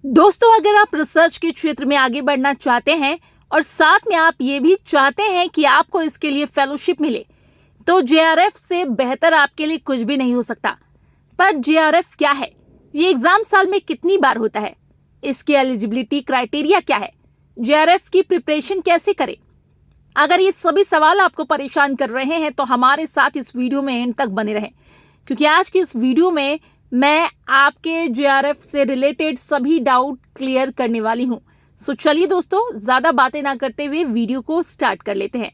दोस्तों, अगर आप रिसर्च के क्षेत्र में आगे बढ़ना चाहते हैं और साथ में आप ये भी चाहते हैं कि आपको इसके लिए फेलोशिप मिले, तो जेआरएफ से बेहतर आपके लिए कुछ भी नहीं हो सकता। पर जेआरएफ क्या है? ये एग्जाम साल में कितनी बार होता है? इसकी एलिजिबिलिटी क्राइटेरिया क्या है? जेआरएफ की प्रिपरेशन कैसे करें? अगर ये सभी सवाल आपको परेशान कर रहे हैं तो हमारे साथ इस वीडियो में एंड तक बने रहें, क्योंकि आज की इस वीडियो में मैं आपके जेआरएफ से रिलेटेड सभी डाउट क्लियर करने वाली हूं। सो चलिए दोस्तों, ज्यादा बातें ना करते हुए वीडियो को स्टार्ट कर लेते हैं।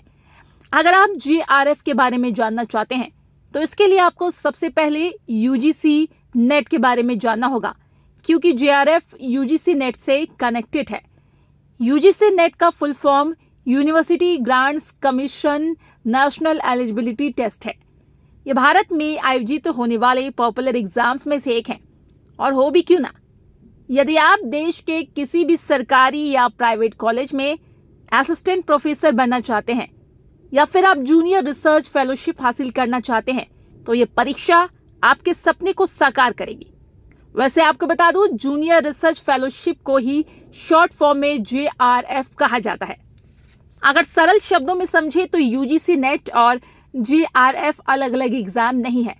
अगर आप जेआरएफ के बारे में जानना चाहते हैं तो इसके लिए आपको सबसे पहले यूजीसी नेट के बारे में जानना होगा, क्योंकि जेआरएफ यूजीसी नेट से कनेक्टेड है। यूजीसी नेट का full form University Grants Commission National Eligibility Test है। यह भारत में आयोजित होने वाले पॉपुलर एग्जाम्स में से एक है, और हो भी क्यों ना। यदि आप देश के किसी भी सरकारी या प्राइवेट कॉलेज में असिस्टेंट प्रोफेसर बनना चाहते हैं या फिर आप जूनियर रिसर्च फेलोशिप हासिल करना चाहते हैं तो ये परीक्षा आपके सपने को साकार करेगी। वैसे आपको बता दूं, जूनियर रिसर्च फेलोशिप को ही शॉर्ट फॉर्म में जेआरएफ कहा जाता है। अगर सरल शब्दों में समझे तो यूजीसी नेट और जेआरएफ अलग अलग एग्जाम नहीं है।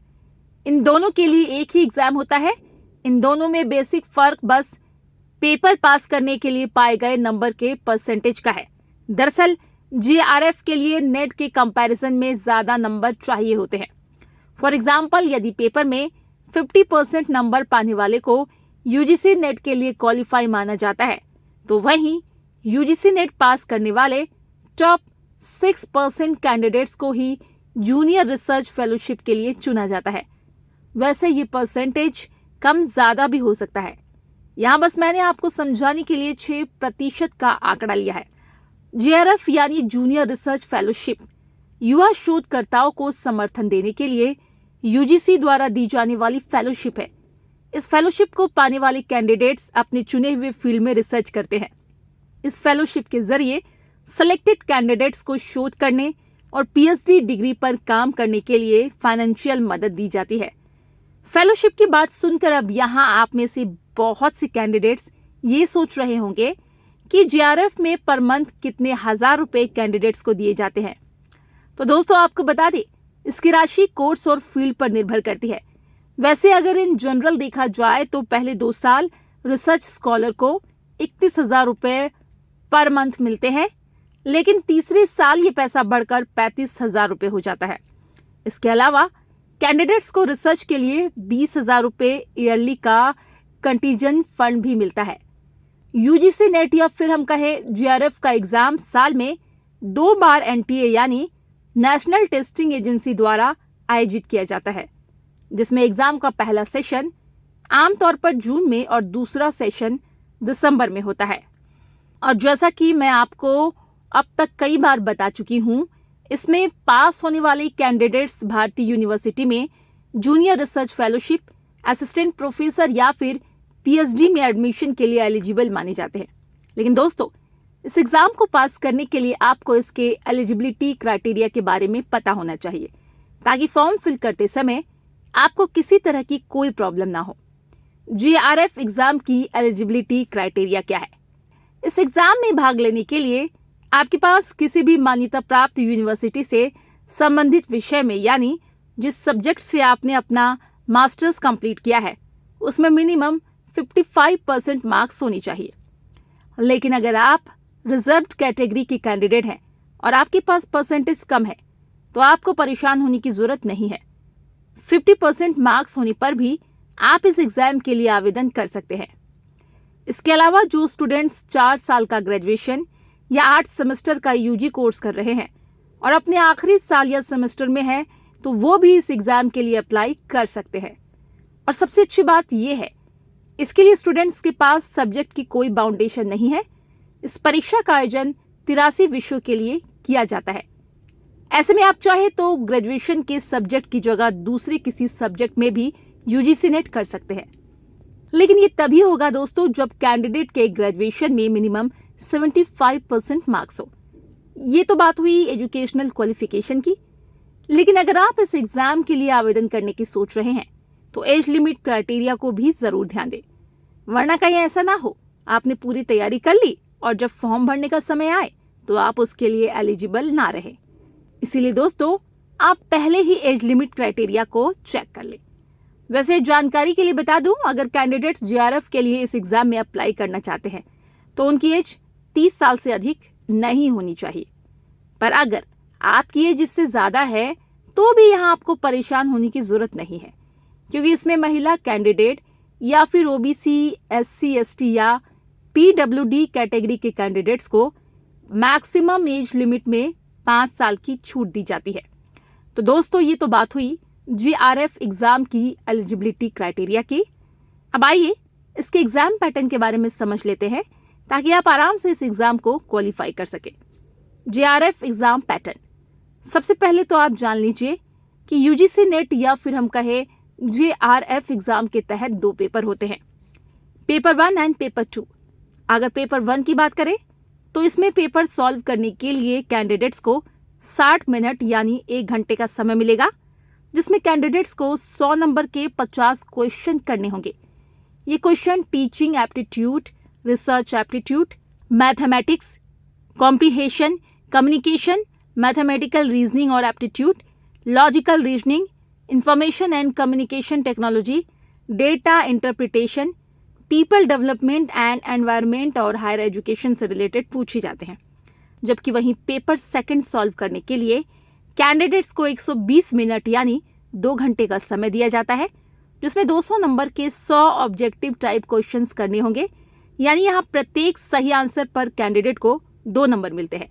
इन दोनों के लिए एक ही एग्जाम होता है। इन दोनों में बेसिक फर्क बस पेपर पास करने के लिए पाए गए नंबर के परसेंटेज का है। दरअसल जेआरएफ के लिए नेट के कंपैरिजन में ज्यादा नंबर चाहिए होते हैं। फॉर एग्जाम्पल, यदि पेपर में 50% नंबर पाने वाले को यूजीसी नेट के लिए क्वालिफाई माना जाता है, तो वहीं यूजीसी नेट पास करने वाले टॉप 6% कैंडिडेट्स को ही जूनियर रिसर्च फेलोशिप के लिए चुना जाता है। वैसे ये परसेंटेज कम ज्यादा भी हो सकता है। यहाँ बस मैंने आपको समझाने के लिए 6% का आंकड़ा लिया है। जेआरएफ यानी जूनियर रिसर्च फेलोशिप युवा शोधकर्ताओं को समर्थन देने के लिए यूजीसी द्वारा दी जाने वाली फेलोशिप है। इस फेलोशिप को पाने वाले कैंडिडेट्स अपने चुने हुए फील्ड में रिसर्च करते हैं। इस फेलोशिप के जरिए सेलेक्टेड कैंडिडेट्स को शोध करने और पीएचडी डिग्री पर काम करने के लिए फाइनेंशियल मदद दी जाती है। फेलोशिप की बात सुनकर अब यहाँ आप में से बहुत से कैंडिडेट्स ये सोच रहे होंगे कि जेआरएफ में पर मंथ कितने हजार रुपए कैंडिडेट्स को दिए जाते हैं। तो दोस्तों, आपको बता दें, इसकी राशि कोर्स और फील्ड पर निर्भर करती है। वैसे अगर इन जनरल देखा जाए तो पहले 2 साल रिसर्च स्कॉलर को 31,000 रुपए पर मंथ मिलते हैं, लेकिन तीसरे साल ये पैसा बढ़कर 35,000 रुपए हो जाता है। इसके अलावा कैंडिडेट्स को रिसर्च के लिए 20,000 रुपए ईयरली का कंटीजेंट फंड भी मिलता है। यूजीसी नेट या फिर हम कहें जेआरएफ का एग्जाम साल में 2 बार एनटीए यानी नेशनल टेस्टिंग एजेंसी द्वारा आयोजित किया जाता है, जिसमें एग्जाम का पहला सेशन आमतौर पर जून में और दूसरा सेशन दिसंबर में होता है। और जैसा कि मैं आपको अब तक कई बार बता चुकी हूं, इसमें पास होने वाले कैंडिडेट्स भारतीय यूनिवर्सिटी में junior research fellowship, assistant professor या फिर पीएचडी में एडमिशन के लिए एलिजिबल माने जाते हैं। लेकिन दोस्तों, इस एग्जाम को पास करने के लिए आपको इसके एलिजिबिलिटी क्राइटेरिया के बारे में पता होना चाहिए, ताकि फॉर्म फिल करते समय आपको किसी तरह की कोई प्रॉब्लम ना हो। जेआरएफ एग्जाम की एलिजिबिलिटी क्राइटेरिया क्या है? इस एग्जाम में भाग लेने के लिए आपके पास किसी भी मान्यता प्राप्त यूनिवर्सिटी से संबंधित विषय में, यानी जिस सब्जेक्ट से आपने अपना मास्टर्स कंप्लीट किया है, उसमें मिनिमम 55% मार्क्स होनी चाहिए। लेकिन अगर आप रिजर्व्ड कैटेगरी के कैंडिडेट हैं और आपके पास परसेंटेज कम है, तो आपको परेशान होने की जरूरत नहीं है। 50% मार्क्स होने पर भी आप इस एग्जाम के लिए आवेदन कर सकते हैं। इसके अलावा जो स्टूडेंट्स 4 साल का ग्रेजुएशन या 8 सेमेस्टर का यूजी कोर्स कर रहे हैं और अपने आखिरी साल या सेमेस्टर में हैं, तो वो भी इस एग्जाम के लिए अप्लाई कर सकते हैं। और सबसे अच्छी बात यह है, इसके लिए स्टूडेंट्स के पास सब्जेक्ट की कोई बाउंडेशन नहीं है। इस परीक्षा का आयोजन 83 विषयों के लिए किया जाता है। ऐसे में आप चाहे तो ग्रेजुएशन के सब्जेक्ट की जगह दूसरे किसी सब्जेक्ट में भी यूजीसी नेट कर सकते हैं। लेकिन ये तभी होगा दोस्तों, जब कैंडिडेट के ग्रेजुएशन में मिनिमम 75% मार्क्स हो। ये तो बात हुई एजुकेशनल क्वालिफिकेशन की। लेकिन अगर आप इस एग्जाम के लिए आवेदन करने की सोच रहे हैं तो एज लिमिट क्राइटेरिया को भी जरूर ध्यान दें। वरना कहीं ऐसा ना हो आपने पूरी तैयारी कर ली और जब फॉर्म भरने का समय आए तो आप उसके लिए एलिजिबल ना रहे। इसीलिए दोस्तों, आप पहले ही एज लिमिट क्राइटेरिया को चेक कर लें। वैसे जानकारी के लिए बता दूं, अगर कैंडिडेट्स जेआरएफ के लिए इस एग्जाम में अप्लाई करना चाहते हैं तो उनकी एज 30 साल से अधिक नहीं होनी चाहिए। पर अगर आपकी एज इससे ज्यादा है तो भी यहाँ आपको परेशान होने की जरूरत नहीं है, क्योंकि इसमें महिला कैंडिडेट या फिर ओबीसी, एससी, एसटी या पीडब्ल्यूडी कैटेगरी के कैंडिडेट्स को मैक्सिमम एज लिमिट में 5 साल की छूट दी जाती है। तो दोस्तों, ये तो बात हुई जेआरएफ एग्जाम की एलिजिबिलिटी क्राइटेरिया की। अब आइए इसके एग्जाम पैटर्न के बारे में समझ लेते हैं ताकि आप आराम से इस एग्जाम को क्वालिफाई कर सके। जेआरएफ एग्जाम पैटर्न, सबसे पहले तो आप जान लीजिए कि यूजीसी नेट या फिर हम कहे जेआरएफ एग्जाम के तहत 2 पेपर होते हैं, पेपर 1 एंड पेपर 2। अगर पेपर 1 की बात करें तो इसमें पेपर सॉल्व करने के लिए कैंडिडेट्स को 60 मिनट यानी 1 घंटे का समय मिलेगा, जिसमें कैंडिडेट्स को 100 नंबर के 50 क्वेश्चन करने होंगे। ये question teaching aptitude, research aptitude, mathematics, comprehension, communication, mathematical reasoning और aptitude, logical reasoning, information and communication technology, data interpretation, people development and environment और हायर एजुकेशन से रिलेटेड पूछे जाते हैं। जबकि वहीं पेपर 2 सॉल्व करने के लिए कैंडिडेट्स को 120 मिनट यानी 2 घंटे का समय दिया जाता है, जिसमें 200 नंबर के 100 ऑब्जेक्टिव टाइप क्वेश्चंस करने होंगे, यानी यहाँ प्रत्येक सही आंसर पर कैंडिडेट को 2 नंबर मिलते हैं।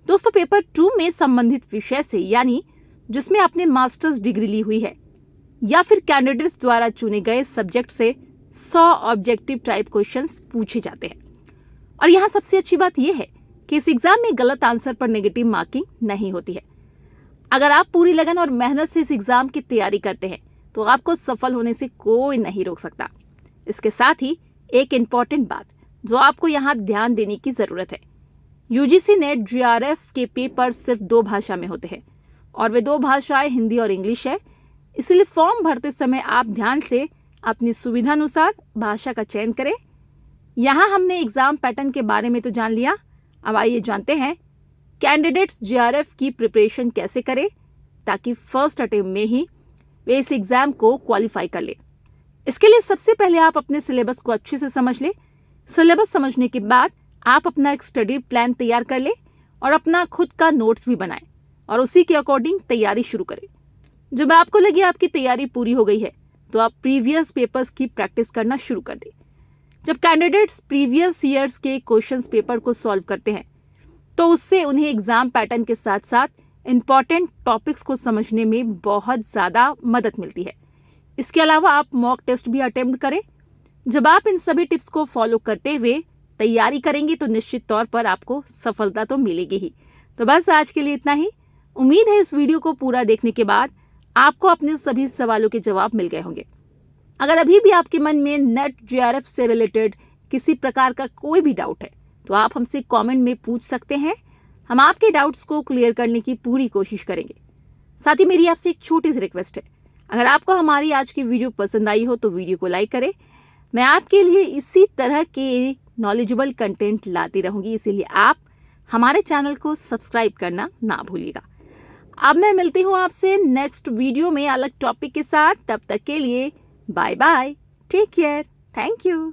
दोस्तों, पेपर 2 में संबंधित विषय से यानी जिसमें आपने मास्टर्स डिग्री ली हुई है या फिर कैंडिडेट्स द्वारा चुने गए सब्जेक्ट से 100 ऑब्जेक्टिव टाइप क्वेश्चंस पूछे जाते हैं। और यहाँ सबसे अच्छी बात यह है कि इस एग्जाम में गलत आंसर पर नेगेटिव मार्किंग नहीं होती है। अगर आप पूरी लगन और मेहनत से इस एग्जाम की तैयारी करते हैं तो आपको सफल होने से कोई नहीं रोक सकता। इसके साथ ही एक इम्पॉर्टेंट बात जो आपको यहाँ ध्यान देने की जरूरत है, यूजीसी नेट जेआरएफ के पेपर सिर्फ 2 भाषा में होते हैं और वे 2 भाषाएं हिंदी और इंग्लिश है। इसलिए फॉर्म भरते समय आप ध्यान से अपनी सुविधा अनुसार भाषा का चयन करें। यहाँ हमने एग्जाम पैटर्न के बारे में तो जान लिया, अब आइए जानते हैं कैंडिडेट्स जेआरएफ की प्रिपरेशन कैसे करें ताकि फर्स्ट अटेम्प्ट में ही वे इस एग्जाम को क्वालिफाई कर ले। इसके लिए सबसे पहले आप अपने सिलेबस को अच्छे से समझ ले। सिलेबस समझने के बाद आप अपना एक स्टडी प्लान तैयार कर ले और अपना खुद का नोट्स भी बनाएं और उसी के अकॉर्डिंग तैयारी शुरू करें। जब आपको लगे आपकी तैयारी पूरी हो गई है तो आप प्रीवियस पेपर्स की प्रैक्टिस करना शुरू कर दें। जब कैंडिडेट्स प्रीवियस ईयर्स के क्वेश्चंस पेपर को सॉल्व करते हैं तो उससे उन्हें एग्जाम पैटर्न के साथ साथ इंपॉर्टेंट टॉपिक्स को समझने में बहुत ज़्यादा मदद मिलती है। इसके अलावा आप मॉक टेस्ट भी अटेम्प्ट करें। जब आप इन सभी टिप्स को फॉलो करते हुए तैयारी करेंगे तो निश्चित तौर पर आपको सफलता तो मिलेगी ही। तो बस आज के लिए इतना ही। उम्मीद है इस वीडियो को पूरा देखने के बाद आपको अपने सभी सवालों के जवाब मिल गए होंगे। अगर अभी भी आपके मन में नेट जेआरएफ से रिलेटेड किसी प्रकार का कोई भी डाउट है तो आप हमसे कमेंट में पूछ सकते हैं। हम आपके डाउट्स को क्लियर करने की पूरी कोशिश करेंगे। साथ ही मेरी आपसे एक छोटी सी रिक्वेस्ट है, अगर आपको हमारी आज की वीडियो पसंद आई हो तो वीडियो को लाइक करें। मैं आपके लिए इसी तरह के नॉलेजेबल कंटेंट लाती रहूंगी, इसीलिए आप हमारे चैनल को सब्सक्राइब करना ना भूलिएगा। अब मैं मिलती हूँ आपसे नेक्स्ट वीडियो में अलग टॉपिक के साथ। तब तक के लिए bye bye, take care, thank you.